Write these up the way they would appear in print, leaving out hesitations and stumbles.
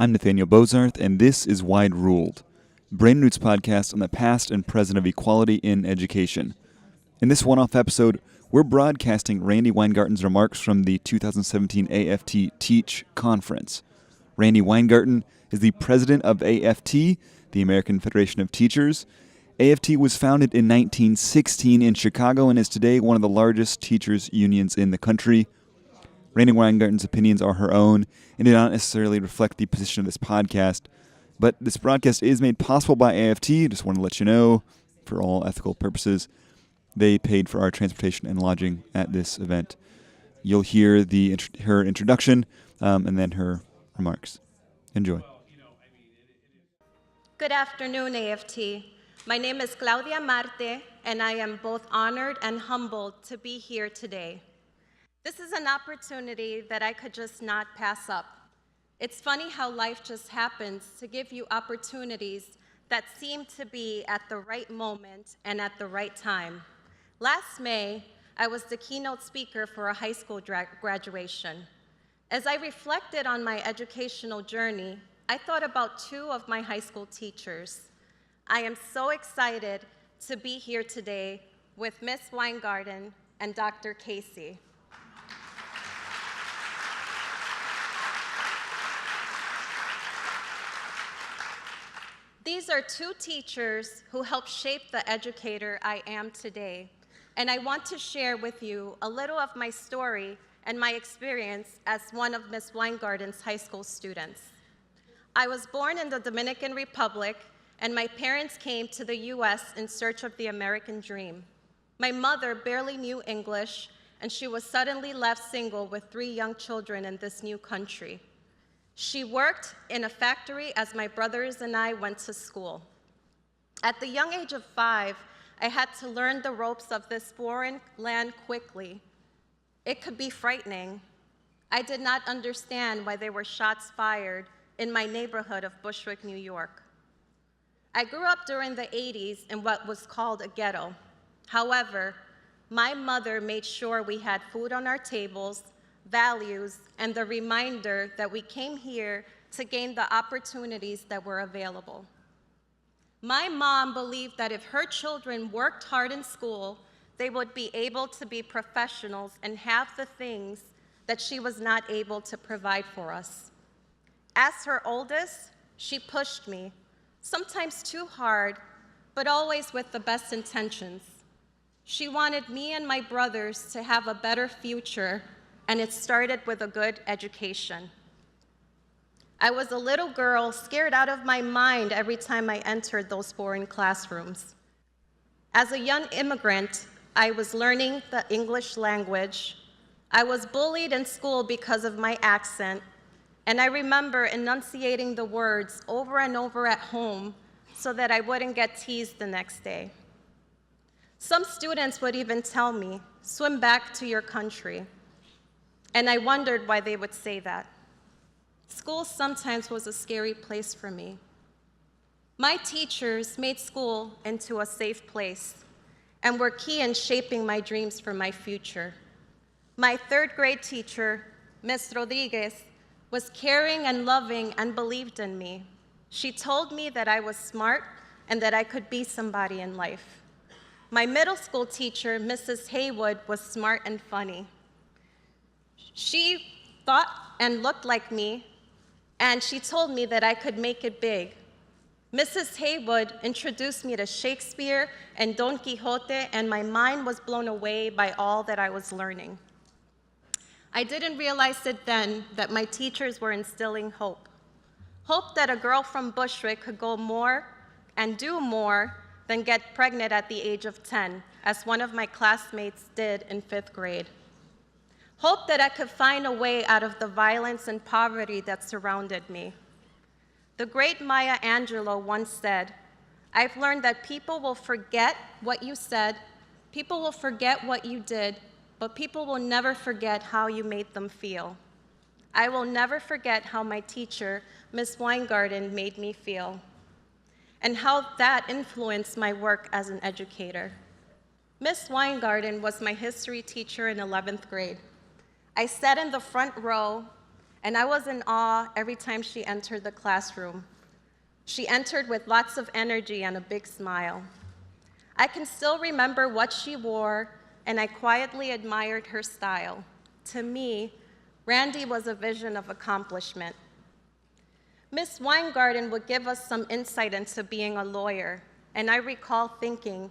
I'm Nathaniel Bozarth, and this is Wide Ruled, Brain Roots podcast on the past and present of equality in education. In this one-off episode, we're broadcasting Randi Weingarten's remarks from the 2017 AFT Teach conference. Randi Weingarten is the president of AFT, the American Federation of Teachers. AFT was founded in 1916 in Chicago and is today one of the largest teachers' unions in the country. Randi Weingarten's opinions are her own and do not necessarily reflect the position of this podcast, but this broadcast is made possible by AFT. Just want to let you know, for all ethical purposes, they paid for our transportation and lodging at this event. You'll hear her introduction and then her remarks. Enjoy. Good afternoon, AFT. My name is Claudia Marte, and I am both honored and humbled to be here today. This is an opportunity that I could just not pass up. It's funny how life just happens to give you opportunities that seem to be at the right moment and at the right time. Last May, I was the keynote speaker for a high school graduation. As I reflected on my educational journey, I thought about two of my high school teachers. I am so excited to be here today with Ms. Weingarten and Dr. Casey. These are two teachers who helped shape the educator I am today, and I want to share with you a little of my story and my experience as one of Ms. Weingarten's high school students. I was born in the Dominican Republic, and my parents came to the US in search of the American dream. My mother barely knew English, and she was suddenly left single with 3 young children in this new country. She worked in a factory as my brothers and I went to school. At the young age of 5, I had to learn the ropes of this foreign land quickly. It could be frightening. I did not understand why there were shots fired in my neighborhood of Bushwick, New York. I grew up during the 80s in what was called a ghetto. However, my mother made sure we had food on our tables, values, and the reminder that we came here to gain the opportunities that were available. My mom believed that if her children worked hard in school, they would be able to be professionals and have the things that she was not able to provide for us. As her oldest, she pushed me, sometimes too hard, but always with the best intentions. She wanted me and my brothers to have a better future, and it started with a good education. I was a little girl scared out of my mind every time I entered those foreign classrooms. As a young immigrant, I was learning the English language. I was bullied in school because of my accent, and I remember enunciating the words over and over at home so that I wouldn't get teased the next day. Some students would even tell me, "Swim back to your country." And I wondered why they would say that. School sometimes was a scary place for me. My teachers made school into a safe place and were key in shaping my dreams for my future. My 3rd grade teacher, Ms. Rodriguez, was caring and loving and believed in me. She told me that I was smart and that I could be somebody in life. My middle school teacher, Mrs. Haywood, was smart and funny. She thought and looked like me, and she told me that I could make it big. Mrs. Haywood introduced me to Shakespeare and Don Quixote, and my mind was blown away by all that I was learning. I didn't realize it then that my teachers were instilling hope. Hope that a girl from Bushwick could go more and do more than get pregnant at the age of 10, as one of my classmates did in 5th grade. Hope that I could find a way out of the violence and poverty that surrounded me. The great Maya Angelou once said, "I've learned that people will forget what you said, people will forget what you did, but people will never forget how you made them feel." I will never forget how my teacher, Ms. Weingarten, made me feel, and how that influenced my work as an educator. Ms. Weingarten was my history teacher in 11th grade. I sat in the front row and I was in awe every time she entered the classroom. She entered with lots of energy and a big smile. I can still remember what she wore, and I quietly admired her style. To me, Randi was a vision of accomplishment. Miss Weingarten would give us some insight into being a lawyer, and I recall thinking,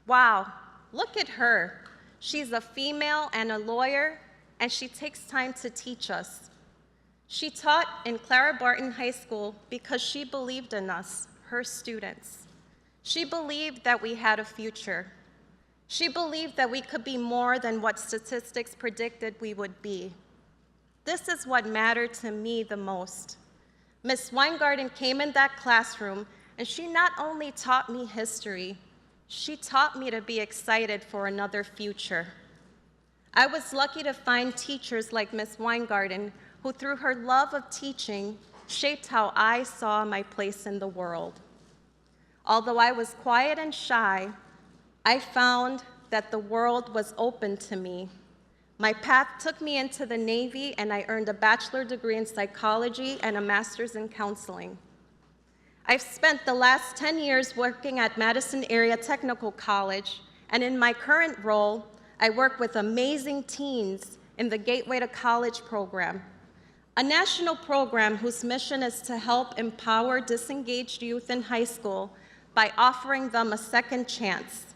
wow, look at her. She's a female and a lawyer, and she takes time to teach us. She taught in Clara Barton High School because she believed in us, her students. She believed that we had a future. She believed that we could be more than what statistics predicted we would be. This is what mattered to me the most. Miss Weingarten came in that classroom, and she not only taught me history, she taught me to be excited for another future. I was lucky to find teachers like Miss Weingarten, who through her love of teaching, shaped how I saw my place in the world. Although I was quiet and shy, I found that the world was open to me. My path took me into the Navy, and I earned a bachelor's degree in psychology and a master's in counseling. I've spent the last 10 years working at Madison Area Technical College, and in my current role, I work with amazing teens in the Gateway to College program, a national program whose mission is to help empower disengaged youth in high school by offering them a second chance.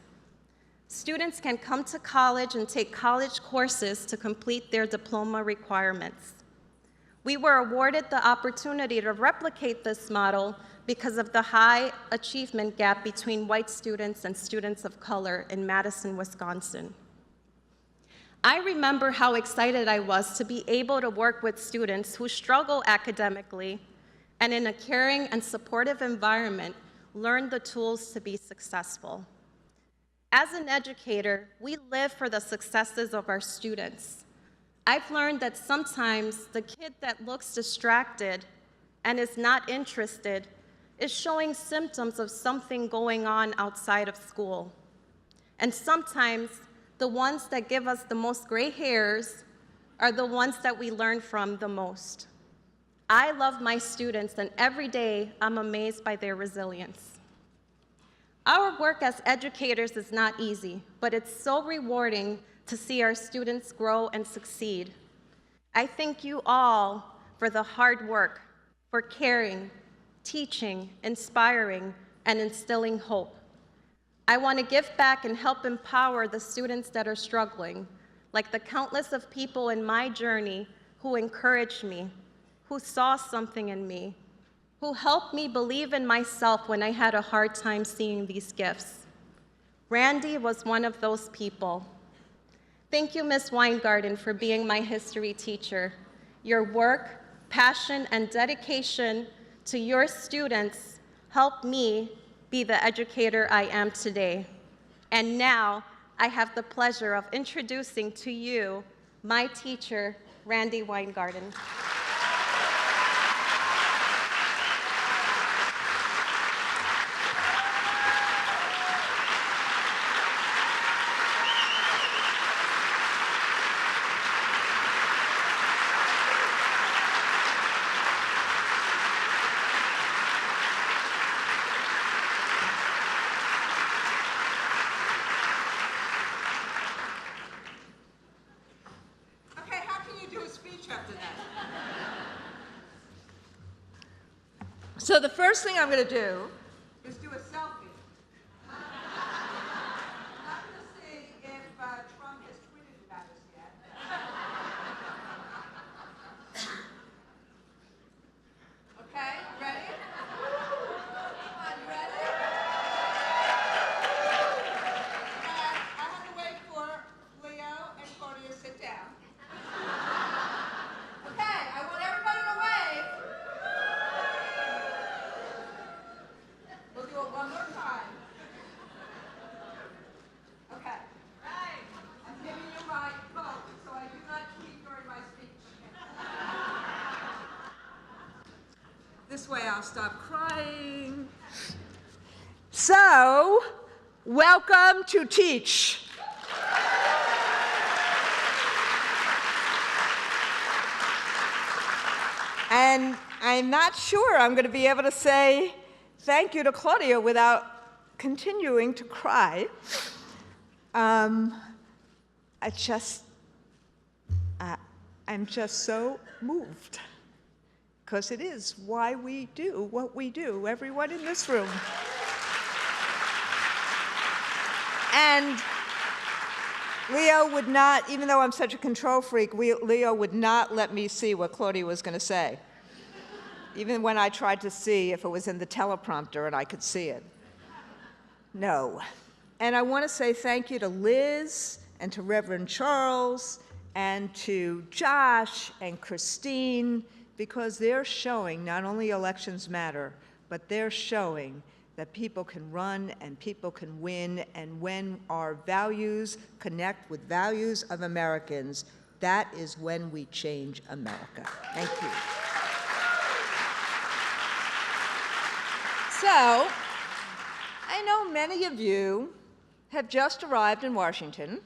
Students can come to college and take college courses to complete their diploma requirements. We were awarded the opportunity to replicate this model because of the high achievement gap between white students and students of color in Madison, Wisconsin. I remember how excited I was to be able to work with students who struggle academically and in a caring and supportive environment learn the tools to be successful. As an educator, we live for the successes of our students. I've learned that sometimes the kid that looks distracted and is not interested is showing symptoms of something going on outside of school. And sometimes the ones that give us the most gray hairs are the ones that we learn from the most. I love my students, and every day I'm amazed by their resilience. Our work as educators is not easy, but it's so rewarding to see our students grow and succeed. I thank you all for the hard work, for caring, teaching, inspiring, and instilling hope. I want to give back and help empower the students that are struggling, like the countless of people in my journey who encouraged me, who saw something in me, who helped me believe in myself when I had a hard time seeing these gifts. Randi was one of those people. Thank you, Ms. Weingarten, for being my history teacher. Your work, passion, and dedication to your students helped me be the educator I am today. And now, I have the pleasure of introducing to you my teacher, Randi Weingarten. So the first thing I'm going to do is do a selfie. I'm going to see if Trump has tweeted about us yet. Okay, ready? Come on, you ready? I have to wait for Leo and Cody to sit down. Okay, I want everybody to wave. We'll do it one more time. Okay. Right. I'm giving you my vote, so I do not tweet during my speech. This way I'll stop crying. So, welcome to Teach. And I'm not sure I'm going to be able to say thank you to Claudia without continuing to cry. I'm just so moved, because it is why we do what we do, everyone in this room. And Leo would not, even though I'm such a control freak, Leo would not let me see what Claudia was going to say, even when I tried to see if it was in the teleprompter and I could see it. No. And I want to say thank you to Liz and to Reverend Charles and to Josh and Christine, because they're showing not only elections matter, but they're showing that people can run and people can win, and when our values connect with values of Americans, that is when we change America. Thank you. So, I know many of you have just arrived in Washington,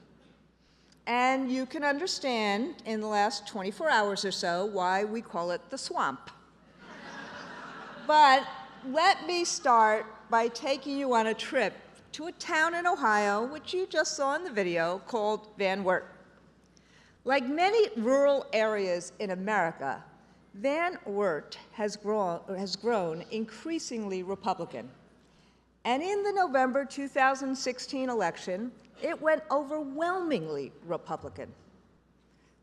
and you can understand in the last 24 hours or so why we call it the swamp. But let me start by taking you on a trip to a town in Ohio, which you just saw in the video, called Van Wert. Like many rural areas in America, Van Wert has grown increasingly Republican. And in the November 2016 election, it went overwhelmingly Republican.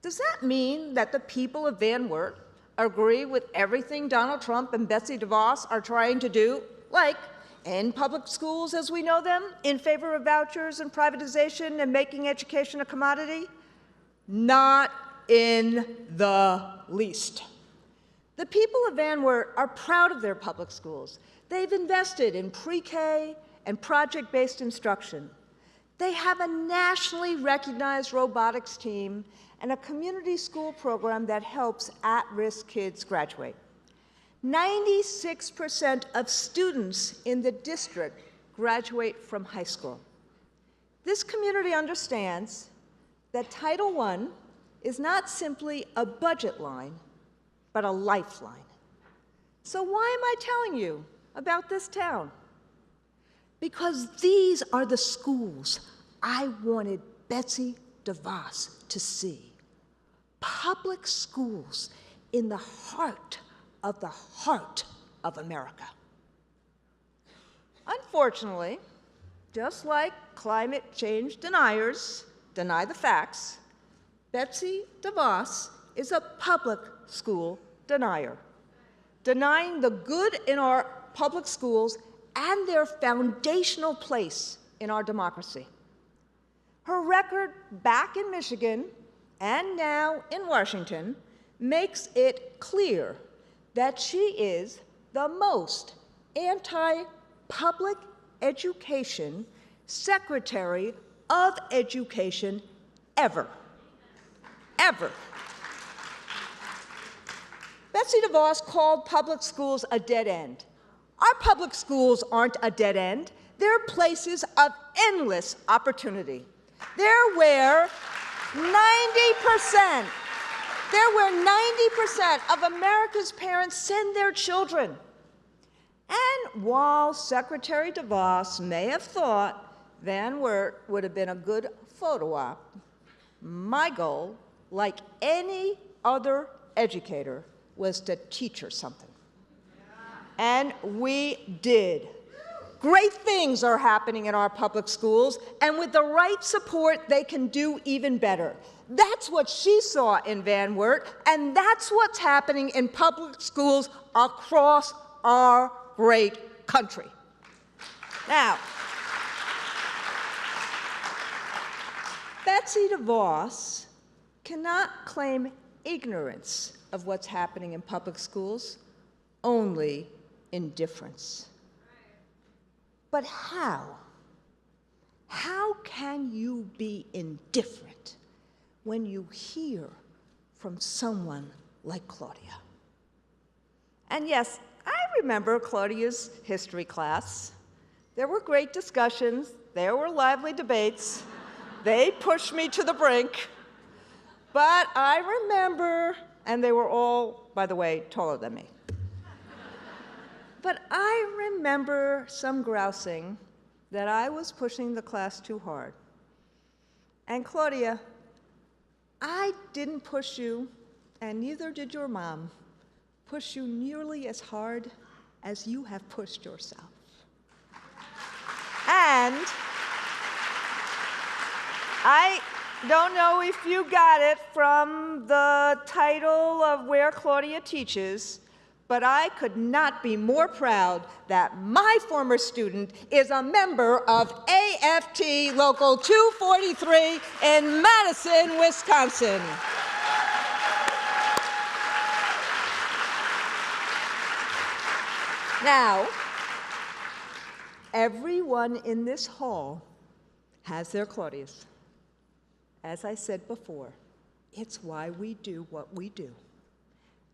Does that mean that the people of Van Wert agree with everything Donald Trump and Betsy Devos are trying to do, like end public schools as we know them, in favor of vouchers and privatization and making education a commodity? Not in the least. The people of Van Wert are proud of their public schools. They've invested in pre-K and project-based instruction. They have a nationally recognized robotics team and a community school program that helps at-risk kids graduate. 96% of students in the district graduate from high school. This community understands that Title I is not simply a budget line, but a lifeline. So why am I telling you about this town? Because these are the schools I wanted Betsy Devos to see. Public schools in the heart of America. Unfortunately, just like climate change deniers deny the facts, Betsy Devos is a public school denier, denying the good in our public schools and their foundational place in our democracy. Her record back in Michigan and now in Washington makes it clear that she is the most anti-public education Secretary of Education ever. Ever. Betsy Devos called public schools a dead end. Our public schools aren't a dead end. They're places of endless opportunity. They're where 90% of America's parents send their children. And while Secretary Devos may have thought Van Wert would have been a good photo op, my goal, like any other educator, was to teach her something. And we did. Great things are happening in our public schools, and with the right support, they can do even better. That's what she saw in Van Wert, and that's what's happening in public schools across our great country. Now, Betsy Devos cannot claim ignorance of what's happening in public schools, only indifference. But how? How can you be indifferent when you hear from someone like Claudia? And yes, I remember Claudia's history class. There were great discussions. There were lively debates. They pushed me to the brink. But I remember, and they were all by the way, taller than me. But I remember some grousing that I was pushing the class too hard. And Claudia, I didn't push you, and neither did your mom, push you nearly as hard as you have pushed yourself. And I don't know if you got it from the title of where Claudia teaches, but I could not be more proud that my former student is a member of AFT Local 243 in Madison, Wisconsin. Now, everyone in this hall has their Claudias. As I said before, it's why we do what we do.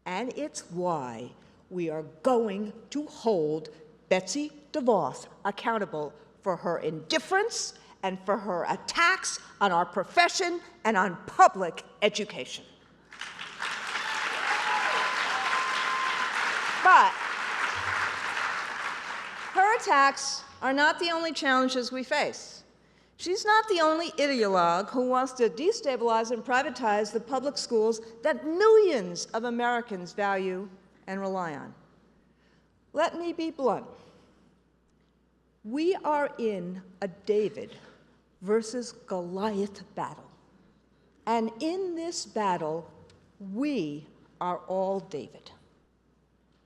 And it's why we are going to hold Betsy Devos accountable for her indifference and for her attacks on our profession and on public education. But her attacks are not the only challenges we face. She's not the only ideologue who wants to destabilize and privatize the public schools that millions of Americans value and rely on. Let me be blunt. We are in a David versus Goliath battle. And in this battle, we are all David.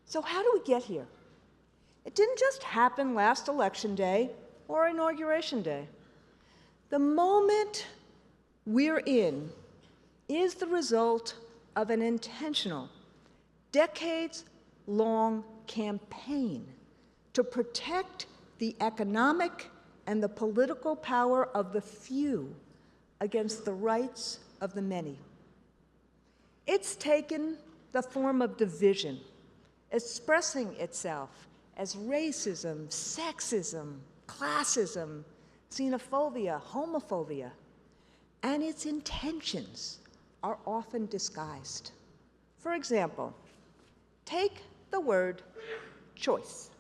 So how do we get here? It didn't just happen last election day or inauguration day. The moment we're in is the result of an intentional, decades-long campaign to protect the economic and the political power of the few against the rights of the many. It's taken the form of division, expressing itself as racism, sexism, classism, xenophobia, homophobia, and its intentions are often disguised. For example, take the word choice.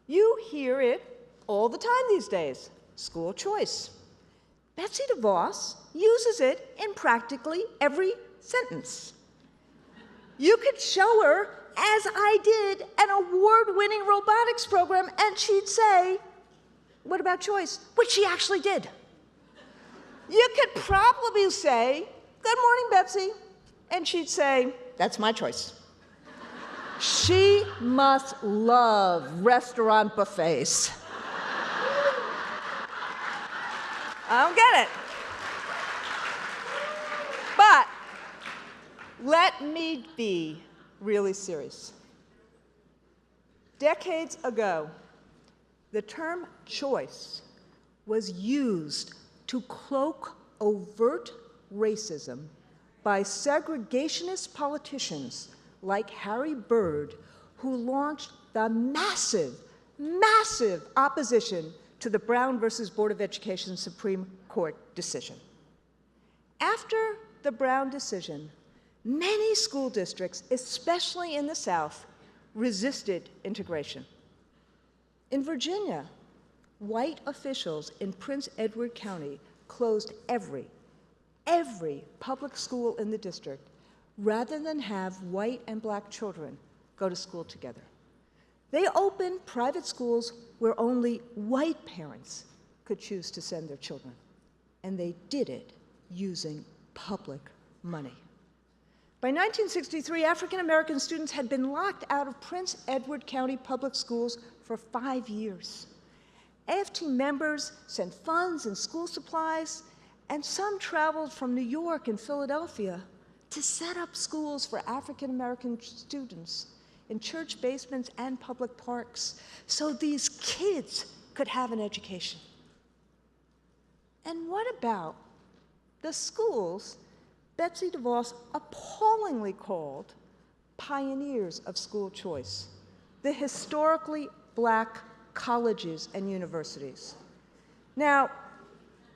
You hear it all the time these days, school choice. Betsy Devos uses it in practically every sentence. You could show her, as I did, an award-winning robotics program, and she'd say, "What about choice?" Which she actually did. You could probably say, "Good morning, Betsy," and she'd say, "That's my choice." She must love restaurant buffets. I don't get it. But let me be really serious. Decades ago, the term choice was used to cloak overt racism by segregationist politicians like Harry Byrd, who launched the massive, massive opposition to the Brown versus Board of Education Supreme Court decision. After the Brown decision, many school districts, especially in the South, resisted integration. In Virginia, white officials in Prince Edward County closed every public school in the district rather than have white and black children go to school together. They opened private schools where only white parents could choose to send their children, and they did it using public money. By 1963, African American students had been locked out of Prince Edward County public schools for 5 years. AFT members sent funds and school supplies, and some traveled from New York and Philadelphia to set up schools for African American students in church basements and public parks so these kids could have an education. And what about the schools Betsy Devos appallingly called pioneers of school choice, the historically black colleges and universities? Now,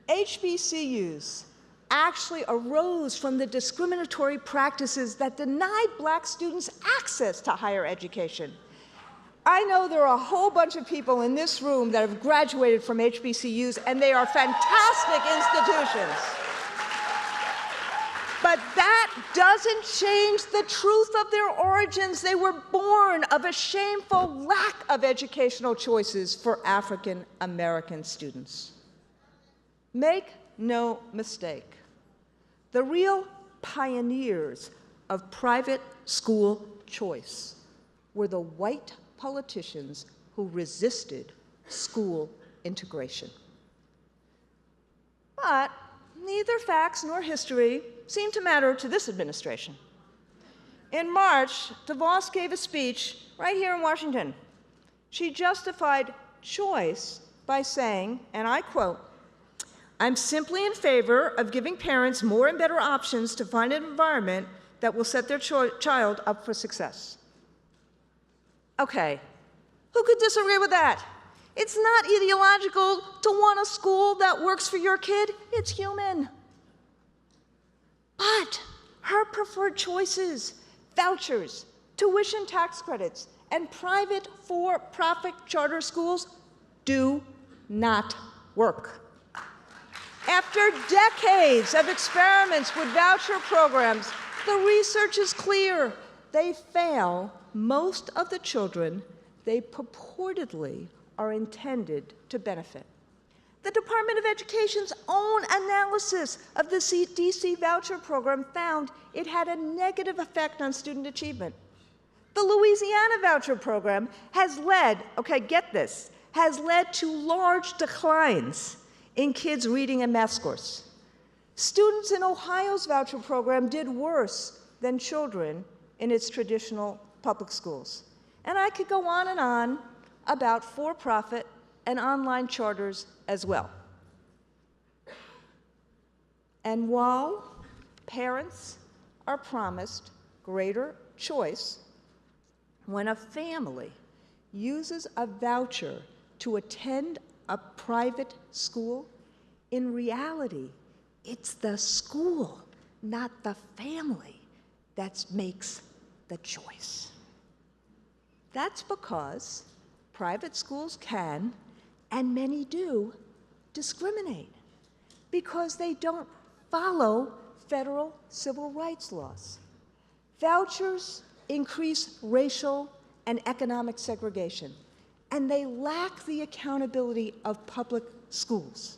HBCUs actually arose from the discriminatory practices that denied black students access to higher education. I know there are a whole bunch of people in this room that have graduated from HBCUs, and they are fantastic institutions. But that doesn't change the truth of their origins. They were born of a shameful lack of educational choices for African American students. Make no mistake, the real pioneers of private school choice were the white politicians who resisted school integration. But neither facts nor history seem to matter to this administration. In March, Devos gave a speech right here in Washington. She justified choice by saying, and I quote, "I'm simply in favor of giving parents more and better options to find an environment that will set their child up for success." Okay, who could disagree with that? It's not ideological to want a school that works for your kid. It's human. But her preferred choices, vouchers, tuition tax credits, and private for-profit charter schools do not work. After decades of experiments with voucher programs, the research is clear. They fail most of the children they purportedly are intended to benefit. The Department of Education's own analysis of the DC voucher program found it had a negative effect on student achievement. The Louisiana voucher program has led, okay, get this, has led to large declines in kids' reading and math scores. Students in Ohio's voucher program did worse than children in its traditional public schools. And I could go on about for-profit and online charters as well. And while parents are promised greater choice, when a family uses a voucher to attend a private school, in reality, it's the school, not the family, that makes the choice. That's because private schools can, and many do, discriminate because they don't follow federal civil rights laws. Vouchers increase racial and economic segregation, and they lack the accountability of public schools.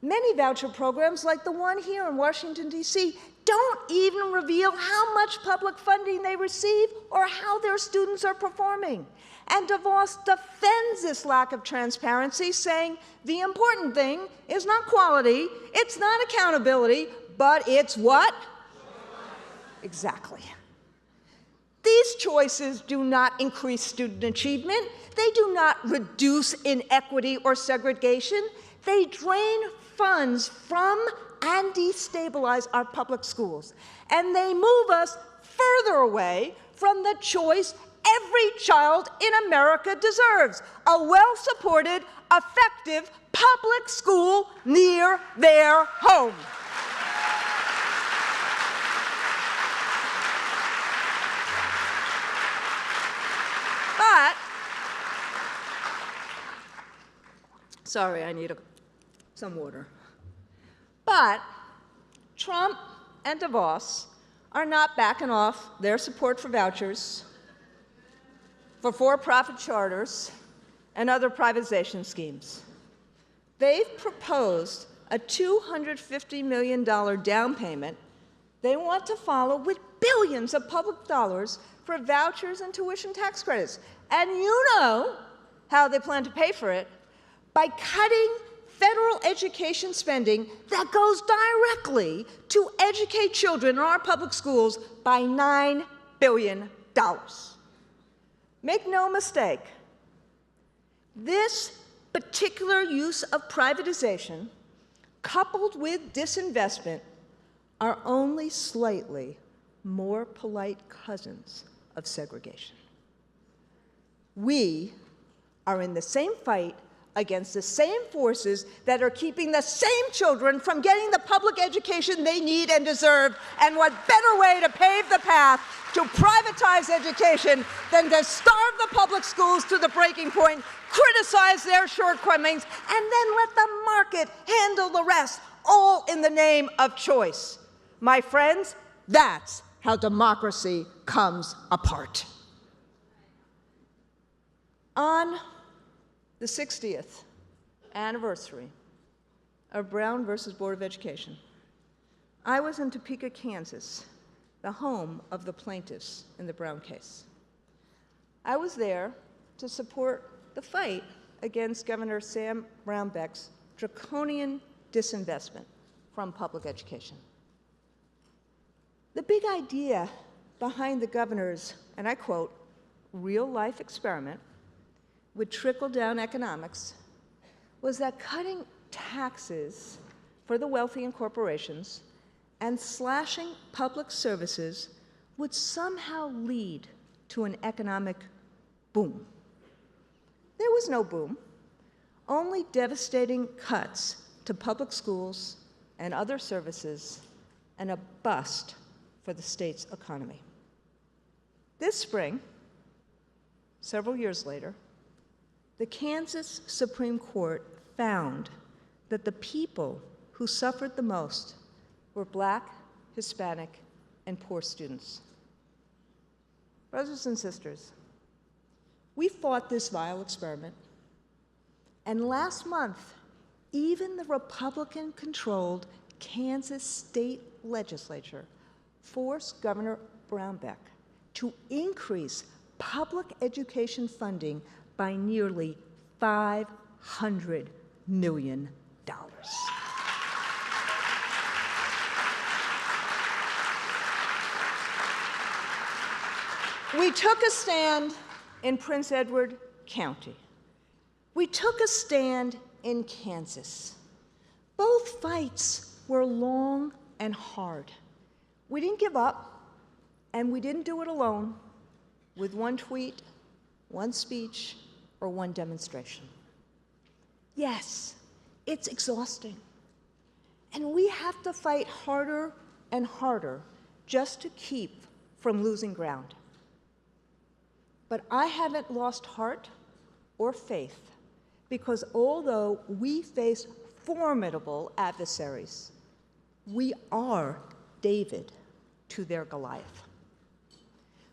Many voucher programs, like the one here in Washington, D.C., don't even reveal how much public funding they receive or how their students are performing. And Devos defends this lack of transparency, saying the important thing is not quality, it's not accountability, but it's what? Exactly. These choices do not increase student achievement. They do not reduce inequity or segregation. They drain funds from and destabilize our public schools. And they move us further away from the choice every child in America deserves: a well-supported, effective public school near their home. But, sorry, I need some water. But Trump and Devos are not backing off their support for vouchers, for-profit charters, and other privatization schemes. They've proposed a $250 million down payment they want to follow with billions of public dollars for vouchers and tuition tax credits. And you know how they plan to pay for it: by cutting federal education spending that goes directly to educate children in our public schools by $9 billion. Make no mistake, this particular use of privatization, coupled with disinvestment, are only slightly more polite cousins of segregation. We are in the same fight against the same forces that are keeping the same children from getting the public education they need and deserve. And what better way to pave the path to privatize education than to starve the public schools to the breaking point, criticize their shortcomings, and then let the market handle the rest, all in the name of choice. My friends, that's how democracy comes apart. On the 60th anniversary of Brown versus Board of Education, I was in Topeka, Kansas, the home of the plaintiffs in the Brown case. I was there to support the fight against Governor Sam Brownback's draconian disinvestment from public education. The big idea behind the governor's, and I quote, real-life experiment with trickle-down economics was that cutting taxes for the wealthy and corporations and slashing public services would somehow lead to an economic boom. There was no boom, only devastating cuts to public schools and other services, and a bust for the state's economy. This spring, several years later, the Kansas Supreme Court found that the people who suffered the most were Black, Hispanic, and poor students. Brothers and sisters, we fought this vile experiment, and last month, even the Republican-controlled Kansas state legislature forced Governor Brownback to increase public education funding by nearly $500 million. We took a stand in Prince Edward County. We took a stand in Kansas. Both fights were long and hard. We didn't give up, and we didn't do it alone with one tweet, one speech, or one demonstration. Yes, it's exhausting, and we have to fight harder and harder just to keep from losing ground. But I haven't lost heart or faith, because although we face formidable adversaries, we are David to their Goliath.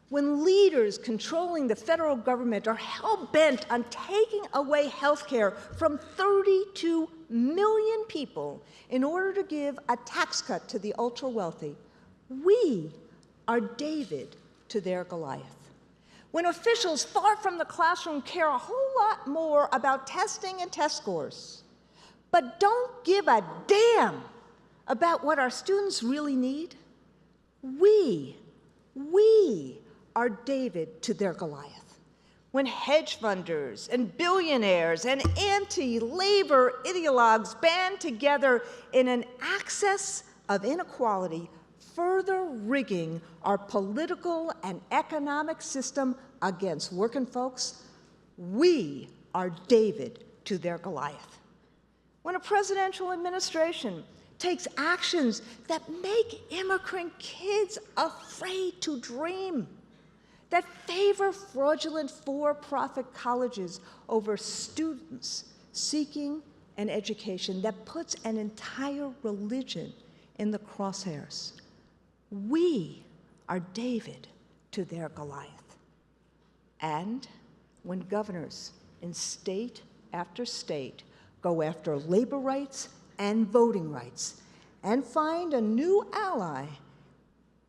When leaders controlling the federal government are hell-bent on taking away health care from 32 million people in order to give a tax cut to the ultra-wealthy, we are David to their Goliath. When officials far from the classroom care a whole lot more about testing and test scores, but don't give a damn about what our students really need, we are David to their Goliath. When hedge funders and billionaires and anti-labor ideologues band together in an axis of inequality, further rigging our political and economic system against working folks, we are David to their Goliath. When a presidential administration takes actions that make immigrant kids afraid to dream, that favor fraudulent for-profit colleges over students seeking an education, that puts an entire religion in the crosshairs, we are David to their Goliath. And when governors in state after state go after labor rights and voting rights and find a new ally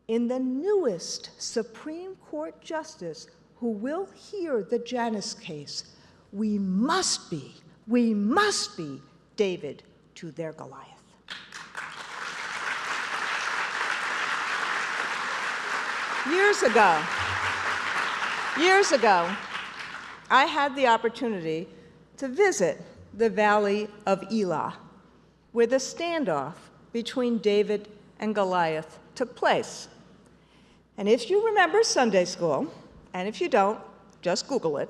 in the newest Supreme Court justice who will hear the Janus case, we must be David to their Goliath. Years ago, I had the opportunity to visit the Valley of Elah, where the standoff between David and Goliath took place. And if you remember Sunday school, and if you don't, just Google it,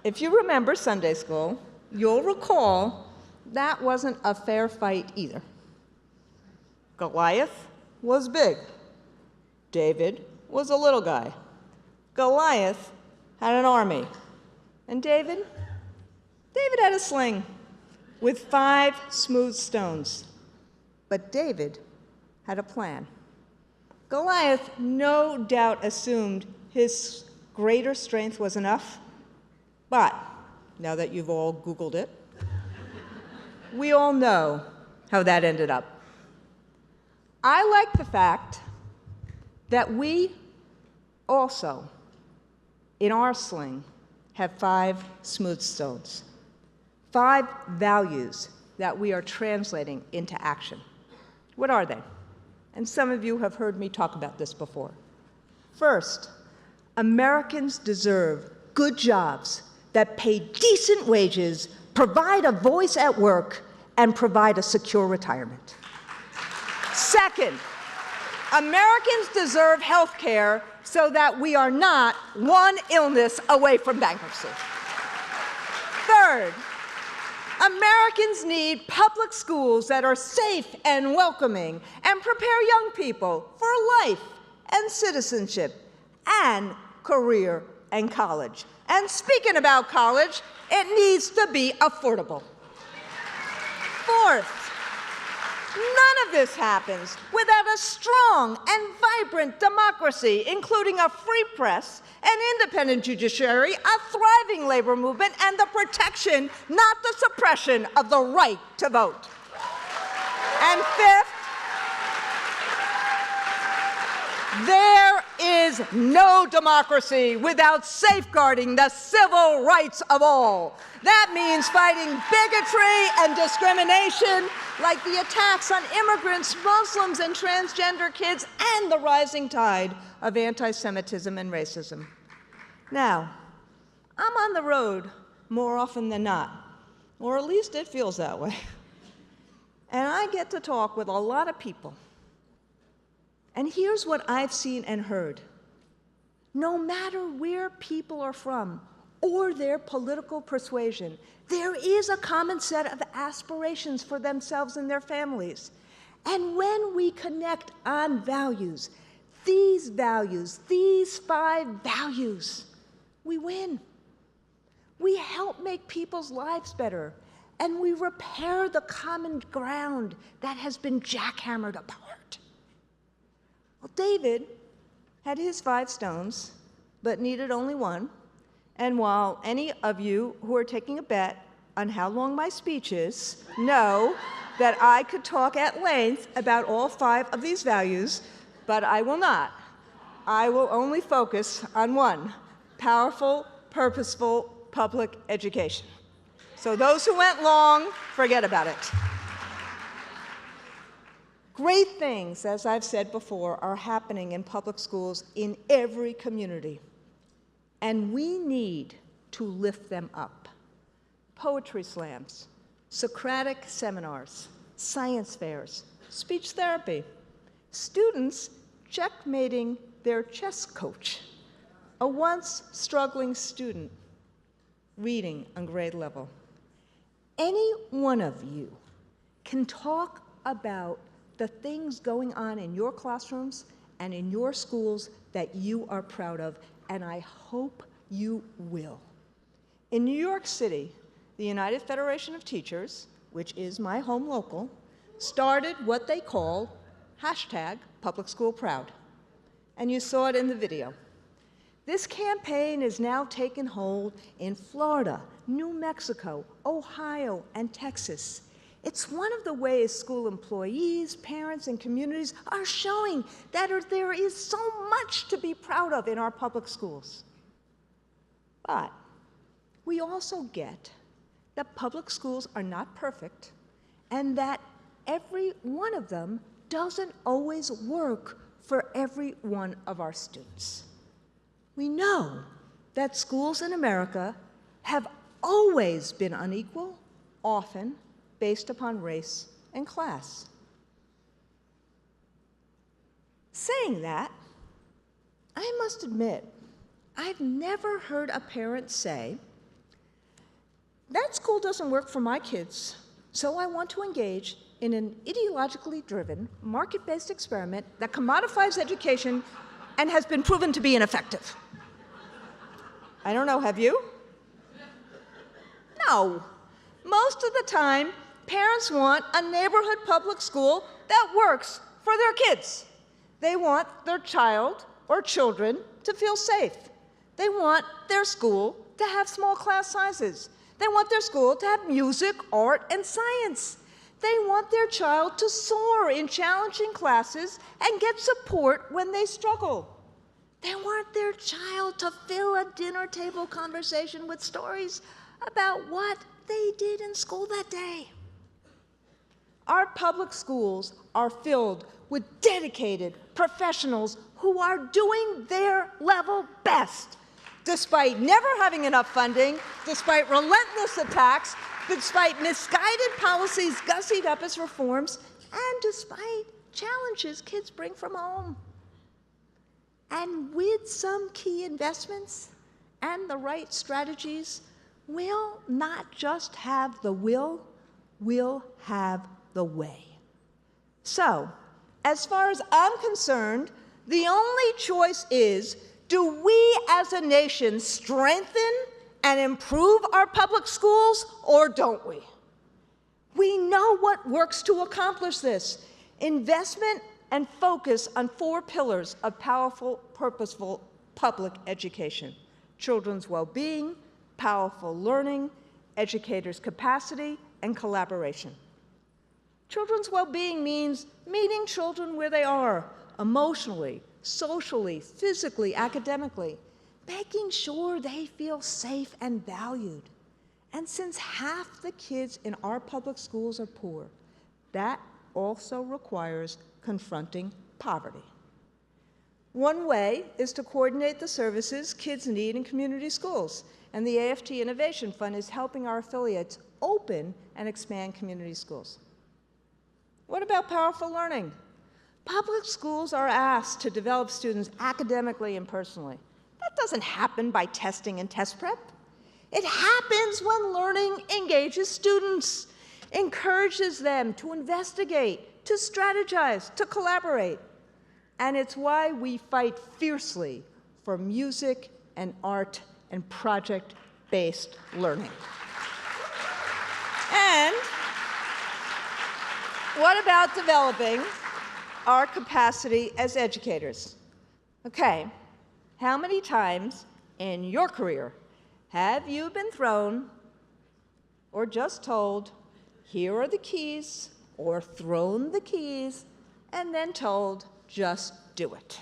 if you remember Sunday school, you'll recall that wasn't a fair fight either. Goliath was big. David was a little guy. Goliath had an army. And David had a sling with 5 smooth stones. But David had a plan. Goliath no doubt assumed his greater strength was enough, but now that you've all Googled it, we all know how that ended up. I like the fact that we also, in our sling, have 5 smooth stones, 5 values that we are translating into action. What are they? And some of you have heard me talk about this before. First, Americans deserve good jobs that pay decent wages, provide a voice at work, and provide a secure retirement. Second, Americans deserve health care so that we are not one illness away from bankruptcy. Third, Americans need public schools that are safe and welcoming and prepare young people for life and citizenship and career and college. And speaking about college, it needs to be affordable. Fourth, none of this happens without a strong and vibrant democracy, including a free press, an independent judiciary, a thriving labor movement, and the protection, not the suppression, of the right to vote. And fifth, there is no democracy without safeguarding the civil rights of all. That means fighting bigotry and discrimination, like the attacks on immigrants, Muslims, and transgender kids, and the rising tide of anti-Semitism and racism. Now, I'm on the road more often than not, or at least it feels that way. And I get to talk with a lot of people. And here's what I've seen and heard. No matter where people are from or their political persuasion, there is a common set of aspirations for themselves and their families. And when we connect on values, these 5 values, we win. We help make people's lives better, and we repair the common ground that has been jackhammered apart. Well, David had his 5 stones, but needed only one. And while any of you who are taking a bet on how long my speech is know that I could talk at length about all 5 of these values, but I will not. I will only focus on one: powerful, purposeful public education. So those who went long, forget about it. Great things, as I've said before, are happening in public schools in every community, and we need to lift them up. Poetry slams, Socratic seminars, science fairs, speech therapy, students checkmating their chess coach, a once struggling student reading on grade level. Any one of you can talk about the things going on in your classrooms and in your schools that you are proud of, and I hope you will. In New York City, the United Federation of Teachers, which is my home local, started what they call #PublicSchoolProud. And you saw it in the video. This campaign is now taking hold in Florida, New Mexico, Ohio, and Texas. It's one of the ways school employees, parents, and communities are showing that there is so much to be proud of in our public schools. But we also get that public schools are not perfect and that every one of them doesn't always work for every one of our students. We know that schools in America have always been unequal, often based upon race and class. Saying that, I must admit, I've never heard a parent say, That school doesn't work for my kids, so I want to engage in an ideologically driven, market-based experiment that commodifies education and has been proven to be ineffective. I don't know, have you? No. Most of the time, parents want a neighborhood public school that works for their kids. They want their child or children to feel safe. They want their school to have small class sizes. They want their school to have music, art, and science. They want their child to soar in challenging classes and get support when they struggle. They want their child to fill a dinner table conversation with stories about what they did in school that day. Our public schools are filled with dedicated professionals who are doing their level best, despite never having enough funding, despite relentless attacks, despite misguided policies gussied up as reforms, and despite challenges kids bring from home. And with some key investments and the right strategies, we'll not just have the will, we'll have the way. So, as far as I'm concerned, the only choice is, do we as a nation strengthen and improve our public schools, or don't we? We know what works to accomplish this: investment and focus on 4 pillars of powerful, purposeful public education: children's well-being, powerful learning, educators' capacity, and collaboration. Children's well-being means meeting children where they are, emotionally, socially, physically, academically, making sure they feel safe and valued. And since half the kids in our public schools are poor, that also requires confronting poverty. One way is to coordinate the services kids need in community schools, and the AFT Innovation Fund is helping our affiliates open and expand community schools. What about powerful learning? Public schools are asked to develop students academically and personally. That doesn't happen by testing and test prep. It happens when learning engages students, encourages them to investigate, to strategize, to collaborate. And it's why we fight fiercely for music and art and project-based learning. And what about developing our capacity as educators? Okay, how many times in your career have you been thrown or just told, here are the keys, or thrown the keys, and then told, just do it?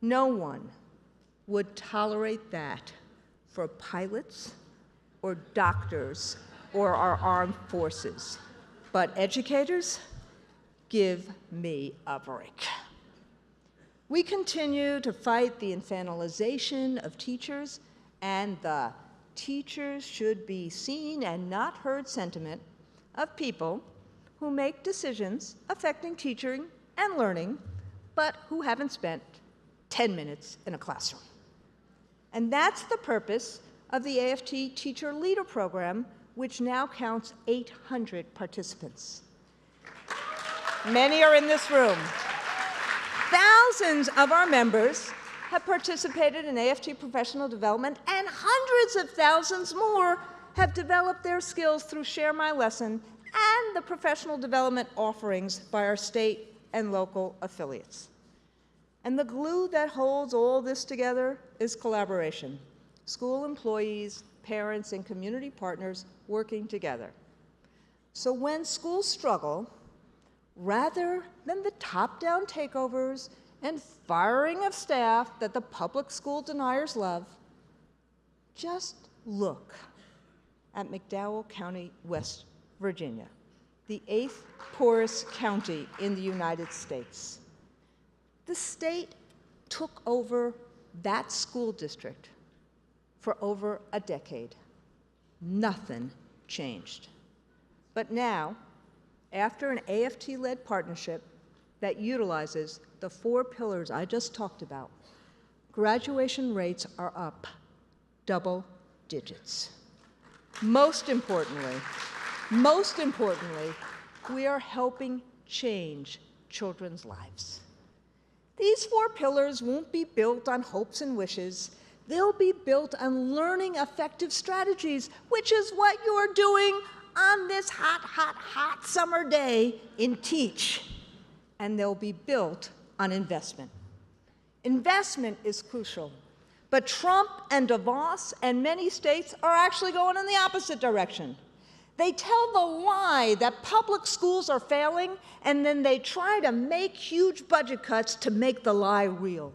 No one would tolerate that for pilots or doctors or our armed forces. But educators, give me a break. We continue to fight the infantilization of teachers and the teachers should be seen and not heard sentiment of people who make decisions affecting teaching and learning, but who haven't spent 10 minutes in a classroom. And that's the purpose of the AFT Teacher Leader Program, which now counts 800 participants. Many are in this room. Thousands of our members have participated in AFT professional development, and hundreds of thousands more have developed their skills through Share My Lesson and the professional development offerings by our state and local affiliates. And the glue that holds all this together is collaboration. School employees, parents, and community partners working together. So when schools struggle, rather than the top-down takeovers and firing of staff that the public school deniers love, just look at McDowell County, West Virginia, the 8th poorest county in the United States. The state took over that school district for over a decade. Nothing changed. But now, after an AFT-led partnership that utilizes the 4 pillars I just talked about, graduation rates are up double digits. Most importantly, we are helping change children's lives. These 4 pillars won't be built on hopes and wishes. They'll be built on learning effective strategies, which is what you're doing on this hot, hot, hot summer day in Teach. And they'll be built on investment. Investment is crucial. But Trump and Devos and many states are actually going in the opposite direction. They tell the lie that public schools are failing, and then they try to make huge budget cuts to make the lie real.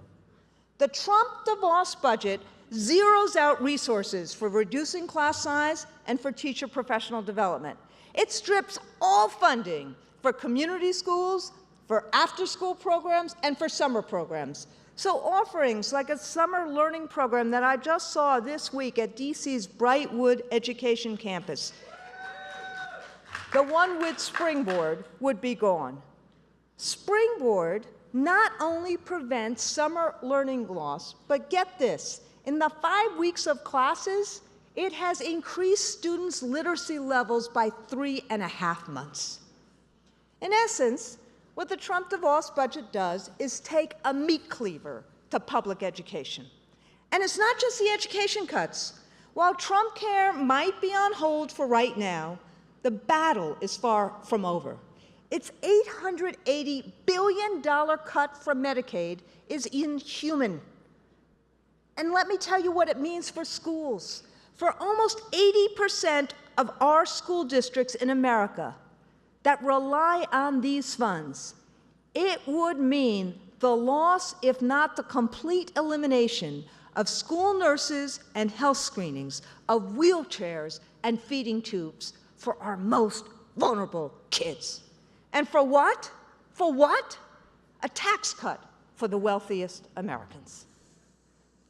The Trump-Devos budget zeroes out resources for reducing class size and for teacher professional development. It strips all funding for community schools, for after-school programs, and for summer programs. So offerings like a summer learning program that I just saw this week at DC's Brightwood Education Campus, the one with Springboard, would be gone. Springboard not only prevents summer learning loss, but get this, in the 5 weeks of classes, it has increased students' literacy levels by 3.5 months. In essence, what the Trump-Devos budget does is take a meat cleaver to public education. And it's not just the education cuts. While Trump Care might be on hold for right now, the battle is far from over. Its $880 billion cut from Medicaid is inhuman. And let me tell you what it means for schools. For almost 80% of our school districts in America that rely on these funds, it would mean the loss, if not the complete elimination, of school nurses and health screenings, of wheelchairs and feeding tubes for our most vulnerable kids. And for what? For what? A tax cut for the wealthiest Americans.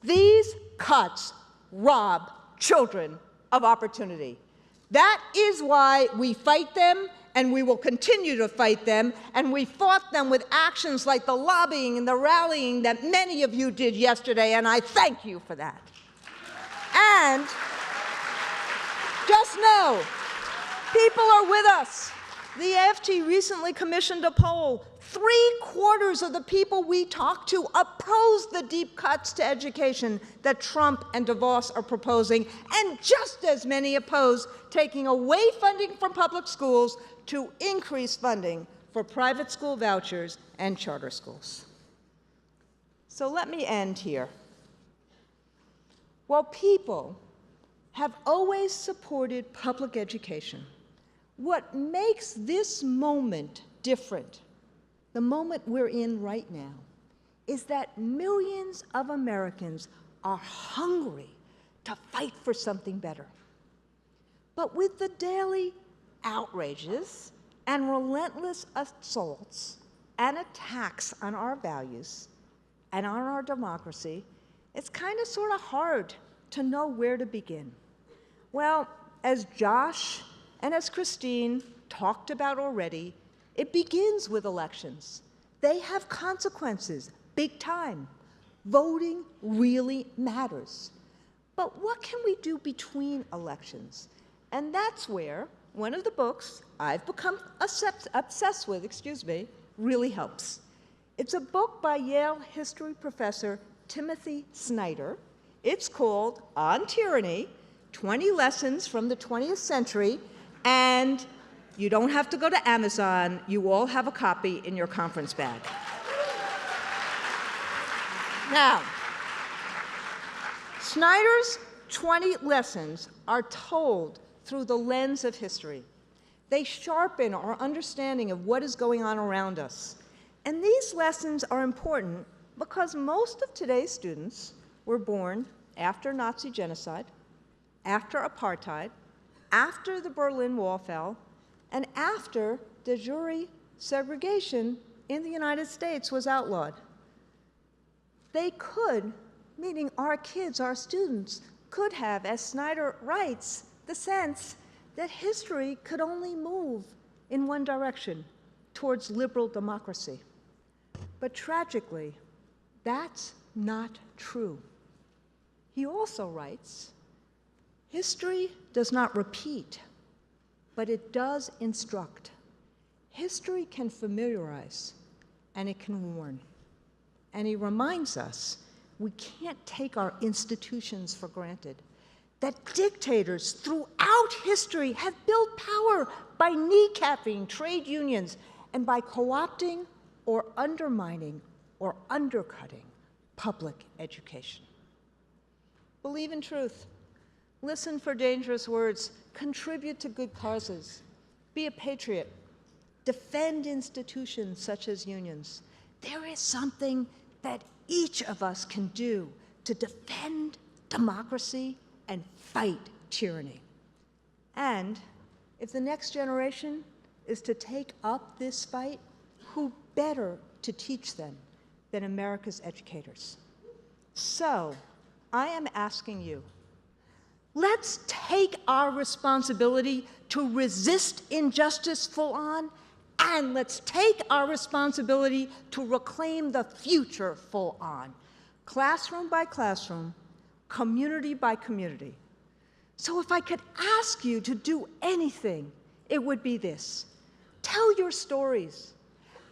These cuts rob children of opportunity. That is why we fight them, and we will continue to fight them, and we fought them with actions like the lobbying and the rallying that many of you did yesterday, and I thank you for that. And just know, people are with us. The AFT recently commissioned a poll. 3/4 of the people we talked to oppose the deep cuts to education that Trump and Devos are proposing, and just as many oppose taking away funding from public schools to increase funding for private school vouchers and charter schools. So let me end here. While people have always supported public education, what makes this moment different, the moment we're in right now, is that millions of Americans are hungry to fight for something better. But with the daily outrages and relentless assaults and attacks on our values and on our democracy, it's kind of sort of hard to know where to begin. Well, as Josh and as Christine talked about already, it begins with elections. They have consequences, big time. Voting really matters. But what can we do between elections? And that's where one of the books I've become obsessed with, really helps. It's a book by Yale history professor Timothy Snyder. It's called On Tyranny, 20 Lessons from the 20th Century, and you don't have to go to Amazon. You all have a copy in your conference bag. Now, Snyder's 20 lessons are told through the lens of history. They sharpen our understanding of what is going on around us. And these lessons are important because most of today's students were born after Nazi genocide, after apartheid, after the Berlin Wall fell, and after de jure segregation in the United States was outlawed. They could, meaning our kids, our students, could have, as Snyder writes, the sense that history could only move in one direction, towards liberal democracy. But tragically, that's not true. He also writes History does not repeat, but it does instruct. History can familiarize, and it can warn. And he reminds us we can't take our institutions for granted, that dictators throughout history have built power by kneecapping trade unions and by co-opting or undermining or undercutting public education. Believe in truth. Listen for dangerous words. Contribute to good causes. Be a patriot. Defend institutions such as unions. There is something that each of us can do to defend democracy and fight tyranny. And if the next generation is to take up this fight, who better to teach them than America's educators? So, I am asking you, let's take our responsibility to resist injustice full on, and let's take our responsibility to reclaim the future full on, classroom by classroom, community by community. So if I could ask you to do anything, it would be this. Tell your stories.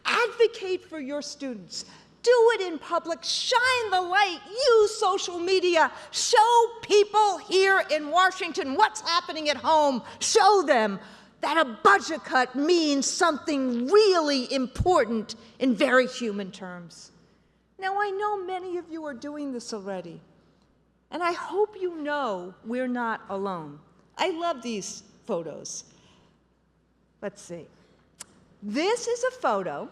Advocate for your students. Do it in public. Shine the light. Use social media. Show people here in Washington what's happening at home. Show them that a budget cut means something really important in very human terms. Now, I know many of you are doing this already, and I hope you know we're not alone. I love these photos. Let's see. This is a photo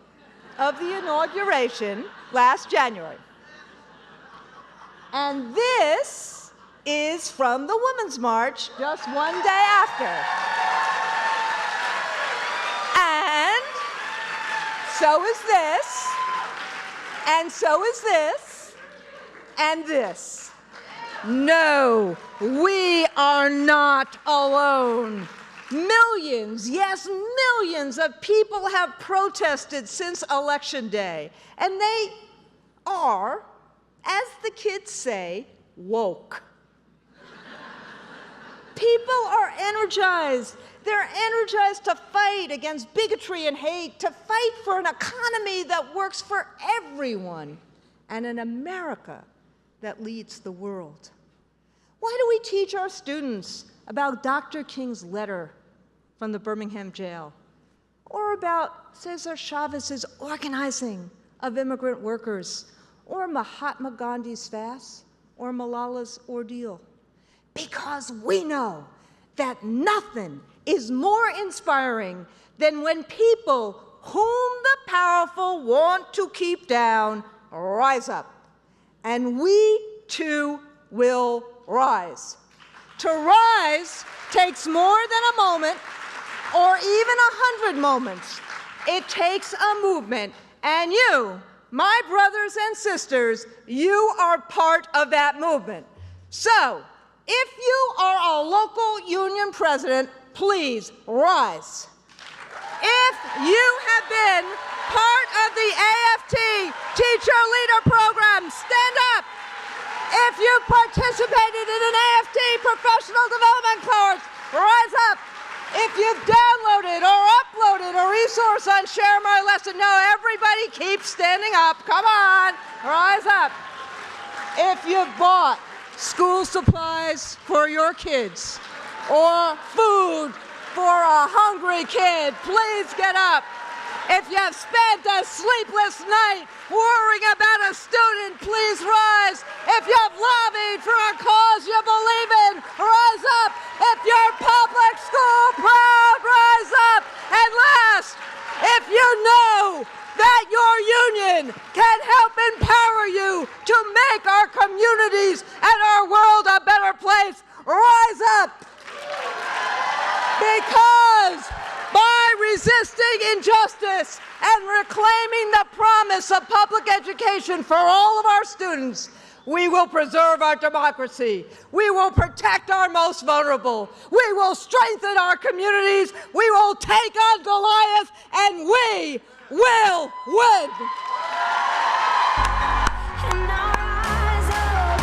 of the inauguration last January. And this is from the Women's March just one day after. And so is this, and so is this, and this. No, we are not alone. Millions, yes, millions of people have protested since Election Day, and they are, as the kids say, woke. People are energized. They're energized to fight against bigotry and hate, to fight for an economy that works for everyone, and an America that leads the world. Why do we teach our students about Dr. King's letter from the Birmingham jail, or about Cesar Chavez's organizing of immigrant workers, or Mahatma Gandhi's fast, or Malala's ordeal? Because we know that nothing is more inspiring than when people whom the powerful want to keep down rise up. And we too will rise. To rise takes more than a moment or even 100 moments. It takes a movement, and you, my brothers and sisters, you are part of that movement. So, if you are a local union president, please rise. If you have been part of the AFT Teacher Leader Program, stand up. If you've participated in an AFT professional development course, rise up. If you've downloaded or uploaded a resource on Share My Lesson, no, everybody keep standing up. Come on, rise up. If you've bought school supplies for your kids or food for a hungry kid, please get up. If you have spent a sleepless night worrying about a student, please rise. If you have lobbied for a cause you believe in, rise up. If you're public school proud, rise up. And last, if you know that your union can help empower you to make our communities and our world a better place, rise up. Because by resisting injustice and reclaiming the promise of public education for all of our students, we will preserve our democracy. We will protect our most vulnerable. We will strengthen our communities. We will take on Goliath, and we will win. And I rise up,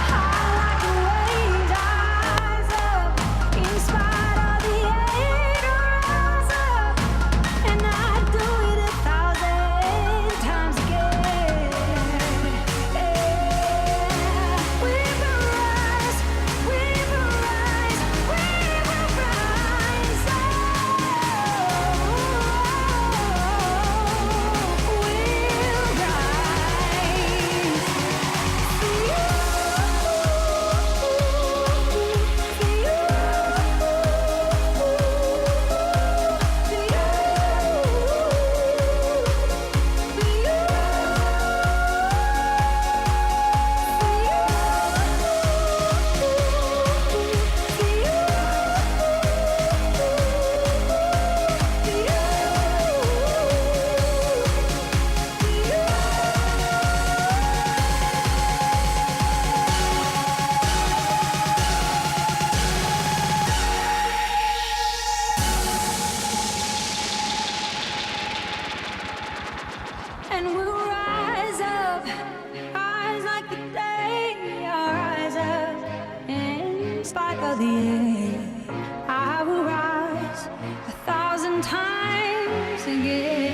high like a wave, I rise up. of the air. I will rise 1,000 times again.